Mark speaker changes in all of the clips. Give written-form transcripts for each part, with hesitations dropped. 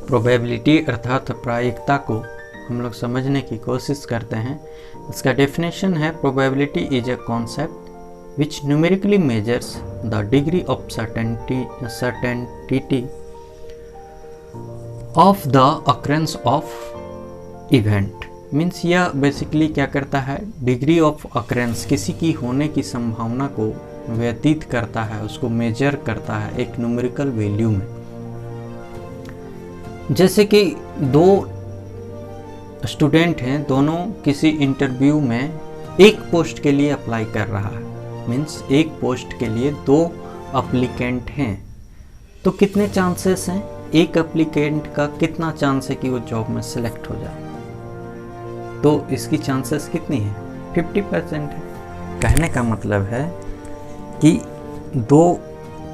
Speaker 1: Probability अर्थात प्रायिकता को हम लोग समझने की कोशिश करते हैं। इसका डेफिनेशन है probability is a concept which numerically measures the degree of certainty of the occurrence of event। Means यह बेसिकली क्या करता है, डिग्री ऑफ अक्रेंस, किसी की होने की संभावना को व्यतीत करता है, उसको मेजर करता है एक न्यूमेरिकल वैल्यू में। जैसे कि दो स्टूडेंट हैं, दोनों किसी इंटरव्यू में एक पोस्ट के लिए अप्लाई कर रहा है। मीन्स एक पोस्ट के लिए दो अप्लीकेंट हैं, तो कितने चांसेस हैं, एक अप्लीकेंट का कितना चांस है कि वो जॉब में सिलेक्ट हो जाए। तो इसकी चांसेस कितनी है, 50% है। कहने का मतलब है कि दो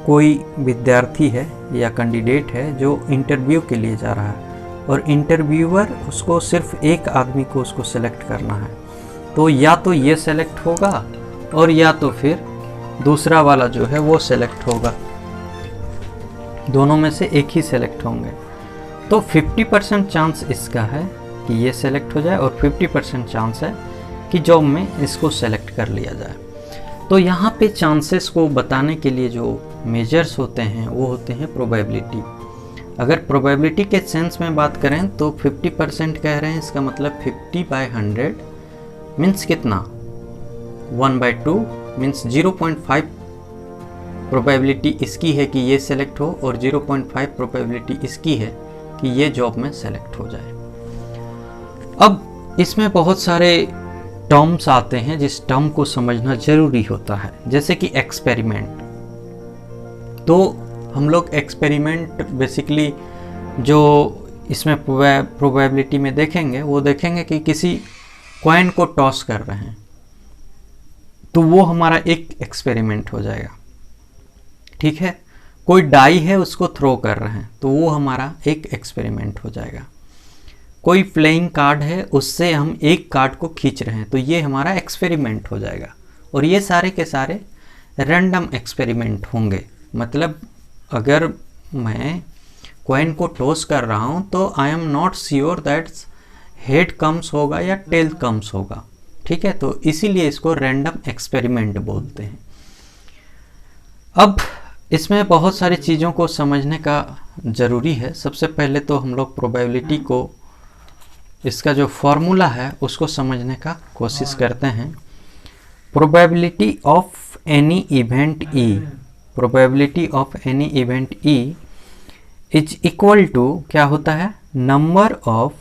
Speaker 1: कोई विद्यार्थी है या कैंडिडेट है जो इंटरव्यू के लिए जा रहा है और इंटरव्यूअर उसको सिर्फ एक आदमी को उसको सेलेक्ट करना है, तो या तो ये सेलेक्ट होगा और या तो फिर दूसरा वाला जो है वो सेलेक्ट होगा, दोनों में से एक ही सेलेक्ट होंगे। तो 50% चांस इसका है कि ये सेलेक्ट हो जाए और 50% चांस है कि जॉब में इसको सेलेक्ट कर लिया जाए। तो यहाँ पे चांसेस को बताने के लिए जो मेजर्स होते हैं वो होते हैं प्रोबेबिलिटी। अगर प्रोबेबिलिटी के सेंस में बात करें तो 50% कह रहे हैं, इसका मतलब 50/100 मीन्स कितना, 1/2 मीन्स 0.5 प्रोबेबिलिटी इसकी है कि ये सेलेक्ट हो और 0.5 प्रोबेबिलिटी इसकी है कि ये जॉब में सेलेक्ट हो जाए। अब इसमें बहुत सारे टर्म्स आते हैं जिस टर्म को समझना जरूरी होता है, जैसे कि एक्सपेरिमेंट। तो हम लोग एक्सपेरिमेंट बेसिकली जो इसमें प्रोबेबिलिटी में देखेंगे वो देखेंगे कि किसी कॉइन को टॉस कर रहे हैं, तो वो हमारा एक एक्सपेरिमेंट हो जाएगा। ठीक है, कोई डाई है उसको थ्रो कर रहे हैं, तो वो हमारा एक एक्सपेरिमेंट हो जाएगा। कोई प्लेइंग कार्ड है, उससे हम एक कार्ड को खींच रहे हैं, तो ये हमारा एक्सपेरिमेंट हो जाएगा। और ये सारे के सारे रैंडम एक्सपेरिमेंट होंगे। मतलब अगर मैं कॉइन को टॉस कर रहा हूँ तो I am not sure that head comes होगा या टेल कम्स होगा। ठीक है, तो इसीलिए इसको रैंडम एक्सपेरिमेंट बोलते हैं। अब इसमें बहुत सारी चीज़ों को समझने का ज़रूरी है। सबसे पहले तो हम लोग प्रोबेबिलिटी को, इसका जो फॉर्मूला है उसको समझने का कोशिश करते हैं। Probability of any event E, probability of any event E is equal to क्या होता है, number of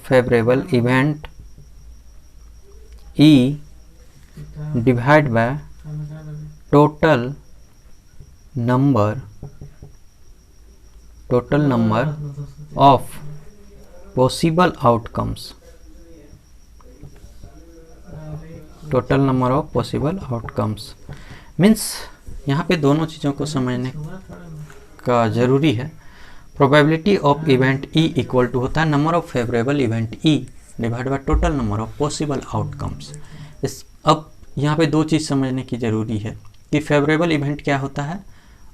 Speaker 1: favourable event E divide by total number of possible outcomes. Total number of possible outcomes means यहाँ पे दोनों चीज़ों को समझने का ज़रूरी है। Probability of event E equal to होता है number of favourable event E divide by total number of possible outcomes. अब यहाँ पे दो चीज़ समझने की ज़रूरी है कि फेवरेबल इवेंट क्या होता है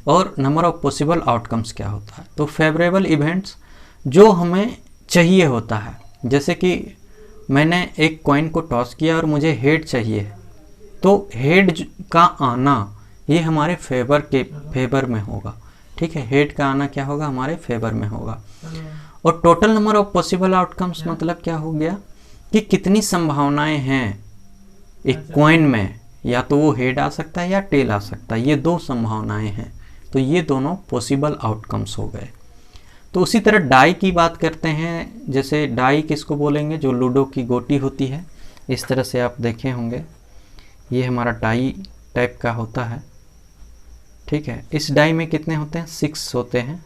Speaker 1: और नंबर ऑफ पॉसिबल आउटकम्स क्या होता है। तो फेवरेबल इवेंट्स जो हमें चाहिए होता है, जैसे कि मैंने एक कॉइन को टॉस किया और मुझे हेड चाहिए, तो हेड का आना ये हमारे फेवर में होगा। ठीक है, हेड का आना क्या होगा, हमारे फेवर में होगा। और total number of possible outcomes मतलब क्या हो गया कि कितनी संभावनाएं हैं एक कॉइन में, या तो वो हेड आ सकता है या टेल आ सकता है, ये दो संभावनाएं हैं। तो ये दोनों पॉसिबल आउटकम्स हो गए। तो उसी तरह डाई की बात करते हैं। जैसे डाई किसको बोलेंगे, जो लूडो की गोटी होती है, इस तरह से आप देखे होंगे, ये हमारा डाई टाइप का होता है। ठीक है, इस डाई में कितने होते हैं, 6 होते हैं।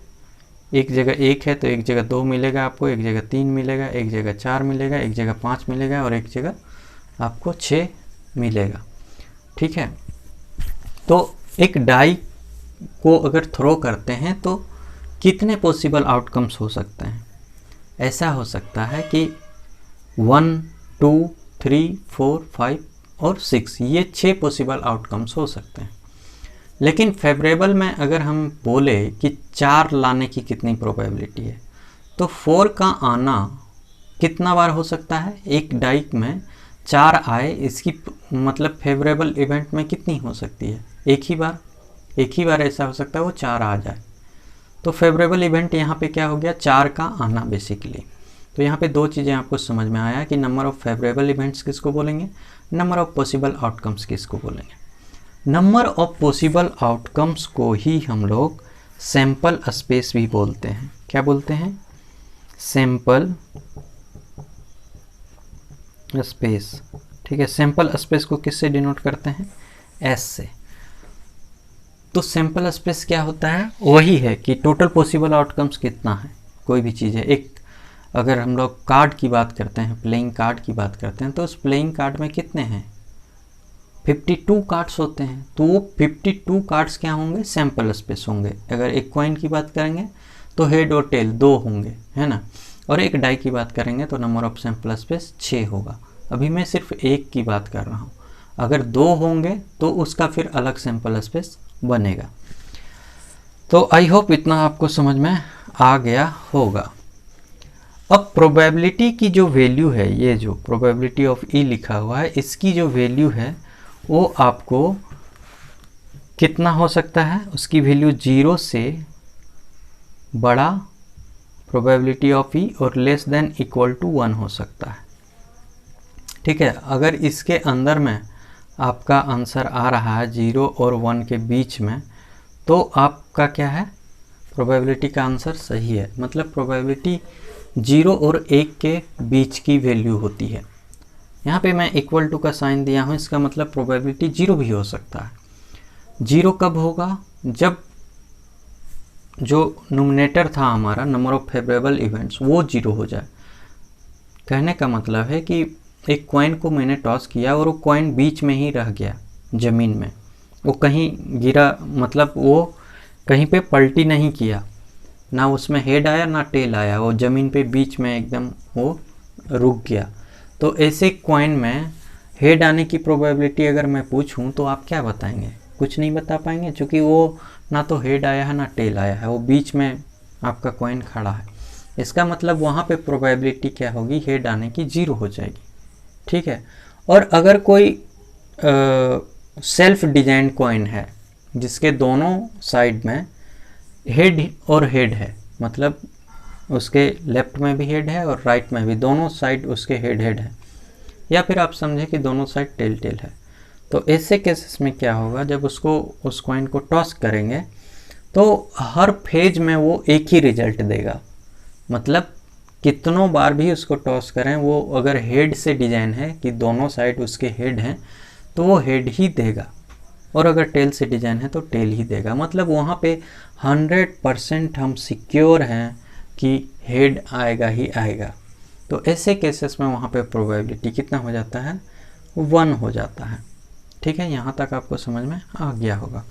Speaker 1: एक जगह 1 है तो एक जगह 2 मिलेगा आपको, एक जगह 3 मिलेगा, एक जगह 4 मिलेगा, एक जगह 5 मिलेगा और एक जगह आपको 6 मिलेगा। ठीक है, तो एक डाई को अगर थ्रो करते हैं तो कितने पॉसिबल आउटकम्स हो सकते हैं। ऐसा हो सकता है कि 1, 2, 3, 4, 5 और 6, ये 6 पॉसिबल आउटकम्स हो सकते हैं। लेकिन फेवरेबल में अगर हम बोले कि 4 लाने की कितनी प्रोबेबिलिटी है, तो 4 का आना कितना बार हो सकता है? एक डाई में 4 आए, इसकी मतलब फेवरेबल इवेंट में कितनी हो सकती है? एक ही बार ऐसा हो सकता है वो 4 आ जाए। तो फेवरेबल इवेंट यहाँ पे क्या हो गया? 4 का आना बेसिकली। तो यहाँ पे 2 चीज़ें आपको समझ में आया कि नंबर ऑफ फेवरेबल इवेंट्स किसको बोलेंगे, नंबर ऑफ पॉसिबल आउटकम्स किसको बोलेंगे। नंबर ऑफ पॉसिबल आउटकम्स को ही हम लोग सैंपल स्पेस भी बोलते हैं। क्या बोलते हैं? Sample space. ठीक है, सैंपल स्पेस को किससे डिनोट करते हैं? एस से। तो सैंपल स्पेस क्या होता है? वही है कि टोटल पॉसिबल आउटकम्स कितना है, कोई भी चीज़ है। एक अगर हम लोग कार्ड की बात करते हैं, प्लेइंग कार्ड की बात करते हैं, तो उस प्लेइंग कार्ड में कितने हैं? 52 कार्ड्स होते हैं। तो वो 52 कार्ड्स क्या होंगे? सैंपल स्पेस होंगे। अगर एक कॉइन की बात करेंगे तो हेड और टेल 2 होंगे, है ना। और एक डाई की बात करेंगे तो नंबर ऑफ सैंपल स्पेस 6 होगा। अभी मैं सिर्फ एक की बात कर रहा हूँ। अगर 2 होंगे तो उसका फिर अलग सैंपल स्पेस बनेगा। तो आई होप इतना आपको समझ में आ गया होगा। अब प्रोबेबिलिटी की जो वैल्यू है, ये जो प्रोबेबिलिटी ऑफ ई लिखा हुआ है, इसकी जो वैल्यू है वो आपको कितना हो सकता है? उसकी वैल्यू 0 से बड़ा प्रोबेबिलिटी ऑफ ई और लेस देन इक्वल टू 1 हो सकता है। ठीक है, अगर इसके अंदर में आपका आंसर आ रहा है 0 और 1 के बीच में, तो आपका क्या है? प्रोबेबिलिटी का आंसर सही है। मतलब प्रोबेबिलिटी 0 और 1 के बीच की वैल्यू होती है। यहाँ पे मैं इक्वल टू का साइन दिया हूँ, इसका मतलब प्रोबेबिलिटी 0 भी हो सकता है। 0 कब होगा? जब जो नोमिनेटर था हमारा, नंबर ऑफ फेवरेबल इवेंट्स, वो 0 हो जाए। कहने का मतलब है कि एक कॉइन को मैंने टॉस किया और वो कॉइन बीच में ही रह गया ज़मीन में, वो कहीं गिरा, मतलब वो कहीं पे पलटी नहीं किया, ना उसमें हेड आया ना टेल आया, वो ज़मीन पे बीच में एकदम वो रुक गया। तो ऐसे कॉइन में हेड आने की प्रोबेबिलिटी अगर मैं पूछूं तो आप क्या बताएंगे? कुछ नहीं बता पाएंगे, क्योंकि वो ना तो हेड आया है ना टेल आया है, वो बीच में आपका कॉइन खड़ा है। इसका मतलब वहाँ पे प्रोबेबिलिटी क्या होगी? हेड आने की 0 हो जाएगी। ठीक है। और अगर कोई सेल्फ डिजाइन कॉइन है जिसके दोनों साइड में हेड और हेड है, मतलब उसके लेफ्ट में भी हेड है और राइट में भी, दोनों साइड उसके हेड है, या फिर आप समझे कि दोनों साइड टेल टेल है, तो ऐसे केसेस में क्या होगा? जब उसको उस कॉइन को टॉस करेंगे तो हर फेज में वो एक ही रिजल्ट देगा। मतलब कितनों बार भी उसको टॉस करें, वो अगर हेड से डिजाइन है कि दोनों साइड उसके हेड हैं तो वो हेड ही देगा, और अगर टेल से डिजाइन है तो टेल ही देगा। मतलब वहाँ पे 100% हम सिक्योर हैं कि हेड आएगा ही आएगा। तो ऐसे केसेस में वहाँ पे प्रोबेबिलिटी कितना हो जाता है? 1 हो जाता है। ठीक है, यहाँ तक आपको समझ में आ गया होगा।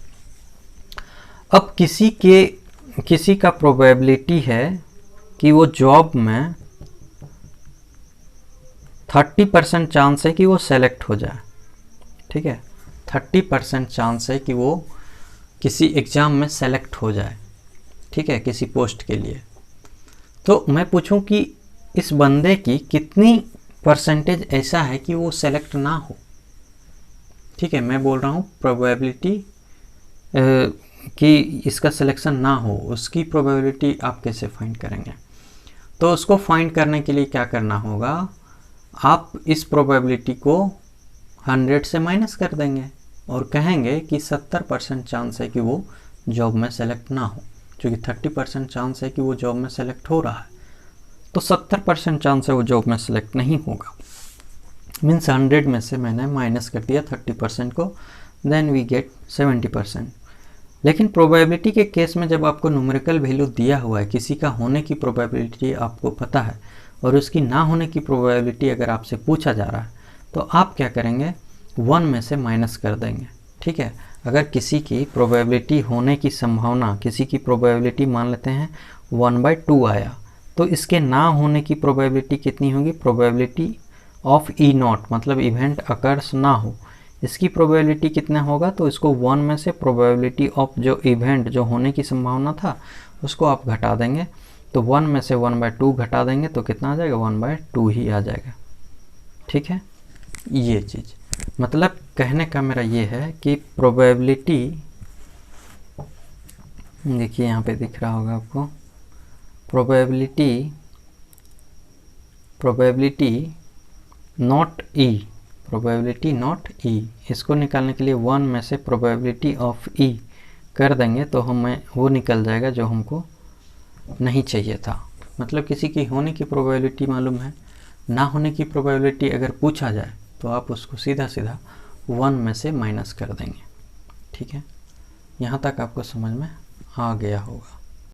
Speaker 1: अब किसी का प्रोबेबिलिटी है कि वो जॉब में 30% चांस है कि वो सेलेक्ट हो जाए। ठीक है, 30% चांस है कि वो किसी एग्ज़ाम में सेलेक्ट हो जाए। ठीक है, किसी पोस्ट के लिए। तो मैं पूछूं कि इस बंदे की कितनी परसेंटेज ऐसा है कि वो सेलेक्ट ना हो। ठीक है, मैं बोल रहा हूँ प्रोबेबिलिटी कि इसका सिलेक्शन ना हो, उसकी प्रोबेबिलिटी आप कैसे फाइंड करेंगे? तो उसको फाइंड करने के लिए क्या करना होगा? आप इस प्रोबेबिलिटी को 100 से माइनस कर देंगे और कहेंगे कि 70% चांस है कि वो जॉब में सेलेक्ट ना हो। क्योंकि 30% चांस है कि वो जॉब में सेलेक्ट हो रहा है, तो 70% चांस है वो जॉब में सेलेक्ट नहीं होगा। मीन्स 100 में से मैंने माइनस कर दिया 30% को, देन वी गेट 70%। लेकिन प्रोबेबिलिटी के केस में जब आपको न्यूमेरिकल वैल्यू दिया हुआ है, किसी का होने की प्रोबेबिलिटी आपको पता है और उसकी ना होने की प्रोबेबिलिटी अगर आपसे पूछा जा रहा है, तो आप क्या करेंगे? 1 में से माइनस कर देंगे। ठीक है, अगर किसी की प्रोबेबिलिटी होने की संभावना, किसी की प्रोबेबिलिटी मान लेते हैं 1/2 आया, तो इसके ना होने की प्रोबेबिलिटी कितनी होगी? प्रोबेबिलिटी ऑफ ई नॉट मतलब इवेंट अकर्स ना हो, इसकी प्रोबेबिलिटी कितना होगा, तो इसको 1 में से प्रोबेबिलिटी ऑफ जो इवेंट जो होने की संभावना था उसको आप घटा देंगे, तो 1 में से 1/2 घटा देंगे तो कितना आ जाएगा, 1/2 ही आ जाएगा। ठीक है, ये चीज़ मतलब कहने का मेरा ये है कि प्रोबेबिलिटी, देखिए यहाँ पे दिख रहा होगा आपको, probability not E, probability not E, इसको निकालने के लिए 1 में से प्रोबेबिलिटी ऑफ ई कर देंगे तो हमें वो निकल जाएगा जो हमको नहीं चाहिए था। मतलब किसी की होने की प्रोबेबिलिटी मालूम है, ना होने की प्रोबेबिलिटी अगर पूछा जाए तो आप उसको सीधा सीधा 1 में से माइनस कर देंगे। ठीक है, यहाँ तक आपको समझ में आ गया होगा।